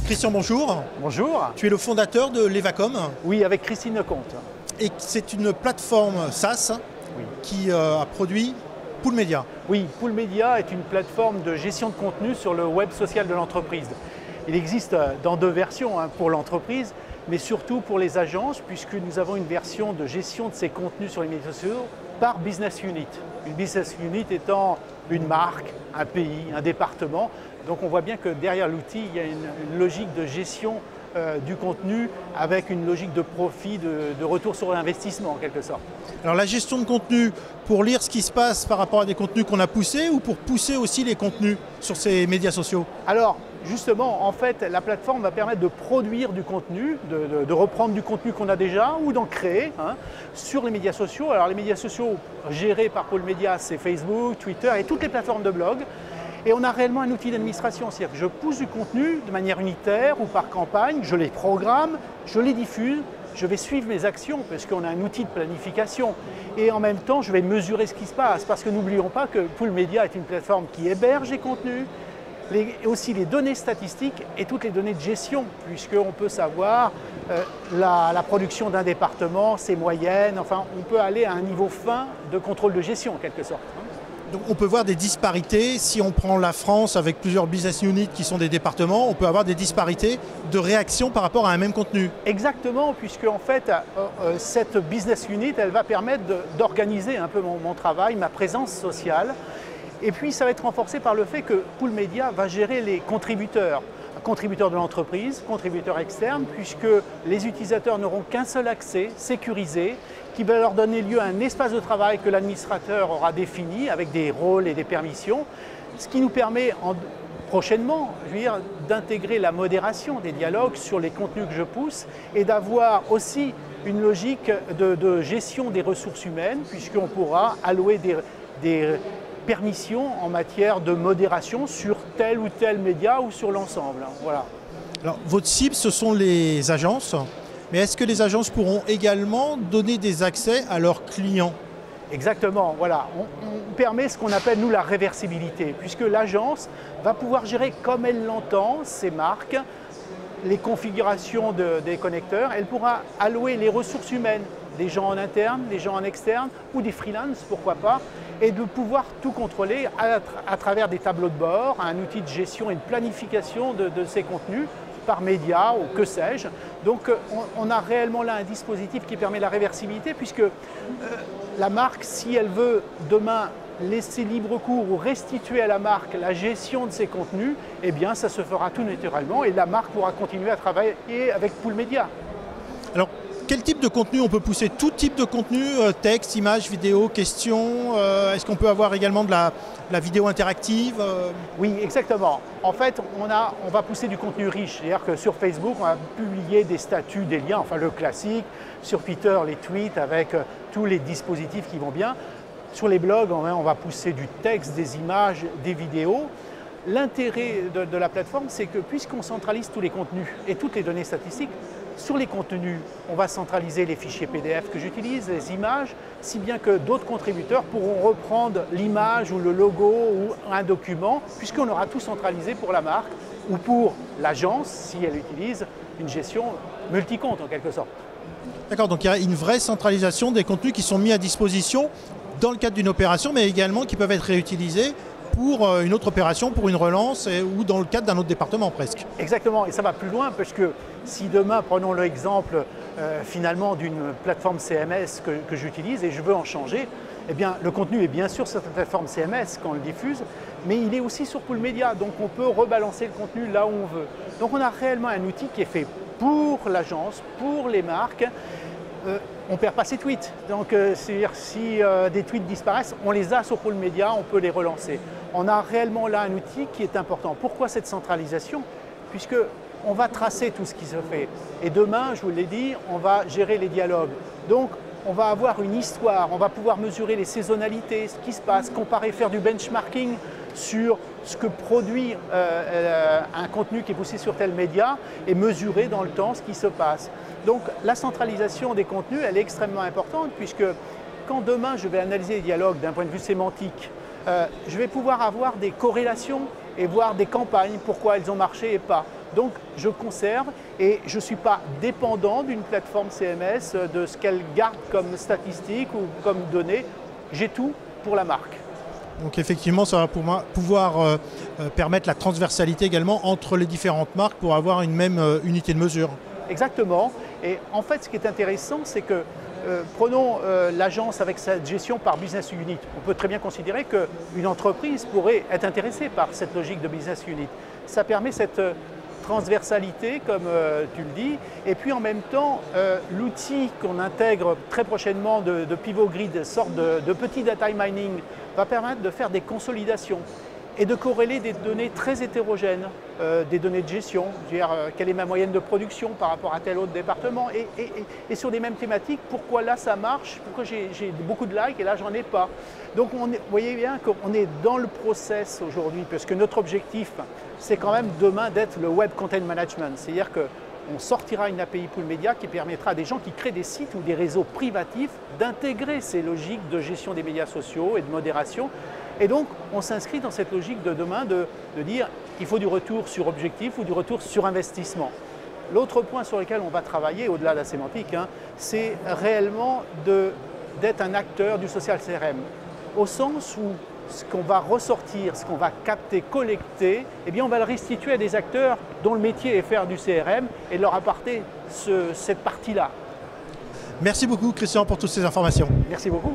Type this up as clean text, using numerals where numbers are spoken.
Christian, bonjour. Bonjour. Tu es le fondateur de l'Evacom. Oui, avec Christine Lecomte. Et c'est une plateforme SaaS qui a produit Poolmedia. Oui, Poolmedia est une plateforme de gestion de contenu sur le web social de l'entreprise. Il existe dans deux versions, pour l'entreprise, mais surtout pour les agences, puisque nous avons une version de gestion de ces contenus sur les médias sociaux par business unit. Une business unit étant une marque, un pays, un département. Donc on voit bien que derrière l'outil, il y a une logique de gestion du contenu avec une logique de profit, de retour sur l'investissement en quelque sorte. Alors la gestion de contenu, pour lire ce qui se passe par rapport à des contenus qu'on a poussés ou pour pousser aussi les contenus sur ces médias sociaux? Alors justement, en fait, la plateforme va permettre de produire du contenu, de reprendre du contenu qu'on a déjà ou d'en créer sur les médias sociaux. Alors les médias sociaux gérés par Poolmedia, c'est Facebook, Twitter et toutes les plateformes de blog. Et on a réellement un outil d'administration, c'est-à-dire que je pousse du contenu de manière unitaire ou par campagne, je les programme, je les diffuse, je vais suivre mes actions parce qu'on a un outil de planification et en même temps je vais mesurer ce qui se passe parce que n'oublions pas que Poolmedia est une plateforme qui héberge les contenus, aussi les données statistiques et toutes les données de gestion puisqu'on peut savoir la production d'un département, ses moyennes, enfin on peut aller à un niveau fin de contrôle de gestion en quelque sorte. Donc on peut voir des disparités, si on prend la France avec plusieurs business units qui sont des départements, on peut avoir des disparités de réaction par rapport à un même contenu. Exactement, puisque en fait cette business unit, elle va permettre d'organiser un peu mon travail, ma présence sociale. Et puis ça va être renforcé par le fait que Poolmedia va gérer les contributeurs de l'entreprise, contributeurs externes, puisque les utilisateurs n'auront qu'un seul accès sécurisé qui va leur donner lieu à un espace de travail que l'administrateur aura défini avec des rôles et des permissions, ce qui nous permet prochainement d'intégrer la modération des dialogues sur les contenus que je pousse et d'avoir aussi une logique de gestion des ressources humaines puisqu'on pourra allouer des permissions en matière de modération sur tel ou tel média ou sur l'ensemble. Voilà. Alors, votre cible, ce sont les agences, mais est-ce que les agences pourront également donner des accès à leurs clients? Exactement, voilà. On permet ce qu'on appelle, nous, la réversibilité, puisque l'agence va pouvoir gérer comme elle l'entend ses marques, les configurations des connecteurs, elle pourra allouer les ressources humaines, des gens en interne, des gens en externe ou des freelances, pourquoi pas, et de pouvoir tout contrôler à travers des tableaux de bord, un outil de gestion et de planification de ces contenus par média ou que sais-je. Donc on a réellement là un dispositif qui permet la réversibilité puisque la marque, si elle veut demain laisser libre cours ou restituer à la marque la gestion de ses contenus, eh bien ça se fera tout naturellement et la marque pourra continuer à travailler avec Poolmedia. Alors, quel type de contenu on peut pousser? Tout type de contenu, texte, images, vidéos, questions. Est-ce qu'on peut avoir également de la vidéo interactive? Oui, exactement. En fait, on va pousser du contenu riche. C'est-à-dire que sur Facebook, on va publier des statuts, des liens, enfin le classique. Sur Twitter, les tweets avec tous les dispositifs qui vont bien. Sur les blogs, on va pousser du texte, des images, des vidéos. L'intérêt de la plateforme, c'est que puisqu'on centralise tous les contenus et toutes les données statistiques, sur les contenus, on va centraliser les fichiers PDF que j'utilise, les images, si bien que d'autres contributeurs pourront reprendre l'image ou le logo ou un document, puisqu'on aura tout centralisé pour la marque ou pour l'agence, si elle utilise une gestion multi-compte en quelque sorte. D'accord, donc il y a une vraie centralisation des contenus qui sont mis à disposition dans le cadre d'une opération, mais également qui peuvent être réutilisés pour une autre opération, pour une relance ou dans le cadre d'un autre département presque. Exactement, et ça va plus loin parce que si demain, prenons l'exemple finalement d'une plateforme CMS que j'utilise et je veux en changer, eh bien le contenu est bien sûr sur cette plateforme CMS quand on le diffuse, mais il est aussi sur Poolmedia, donc on peut rebalancer le contenu là où on veut. Donc on a réellement un outil qui est fait pour l'agence, pour les marques. On ne perd pas ses tweets, donc c'est-à-dire si des tweets disparaissent, on les a sur Poolmedia, on peut les relancer. On a réellement là un outil qui est important. Pourquoi cette centralisation? Puisqu'on va tracer tout ce qui se fait. Et demain, je vous l'ai dit, on va gérer les dialogues. Donc on va avoir une histoire, on va pouvoir mesurer les saisonnalités, ce qui se passe, comparer, faire du benchmarking sur ce que produit un contenu qui est poussé sur tel média et mesurer dans le temps ce qui se passe. Donc la centralisation des contenus, elle est extrêmement importante puisque quand demain je vais analyser les dialogues d'un point de vue sémantique, je vais pouvoir avoir des corrélations et voir des campagnes, pourquoi elles ont marché et pas. Donc je conserve et je ne suis pas dépendant d'une plateforme CMS, de ce qu'elle garde comme statistiques ou comme données. J'ai tout pour la marque. Donc effectivement, ça va pouvoir permettre la transversalité également entre les différentes marques pour avoir une même unité de mesure. Exactement. Et en fait, ce qui est intéressant, c'est que prenons l'agence avec sa gestion par business unit. On peut très bien considérer qu'une entreprise pourrait être intéressée par cette logique de business unit. Ça permet cette transversalité, comme tu le dis, et puis en même temps, l'outil qu'on intègre très prochainement de Pivot Grid, sorte de petit data mining, va permettre de faire des consolidations et de corréler des données très hétérogènes, des données de gestion, c'est-à-dire quelle est ma moyenne de production par rapport à tel autre département, et sur les mêmes thématiques, pourquoi là ça marche, pourquoi j'ai beaucoup de likes et là j'en ai pas. Donc vous voyez bien qu'on est dans le process aujourd'hui, parce que notre objectif, c'est quand même demain d'être le Web Content Management, c'est-à-dire qu'on sortira une API Pool Media qui permettra à des gens qui créent des sites ou des réseaux privatifs d'intégrer ces logiques de gestion des médias sociaux et de modération. Et donc, on s'inscrit dans cette logique de demain de dire qu'il faut du retour sur objectif ou du retour sur investissement. L'autre point sur lequel on va travailler, au-delà de la sémantique, c'est réellement d'être un acteur du social CRM, au sens où ce qu'on va ressortir, ce qu'on va capter, collecter, eh bien on va le restituer à des acteurs dont le métier est faire du CRM et leur apporter cette partie-là. Merci beaucoup Christian pour toutes ces informations. Merci beaucoup.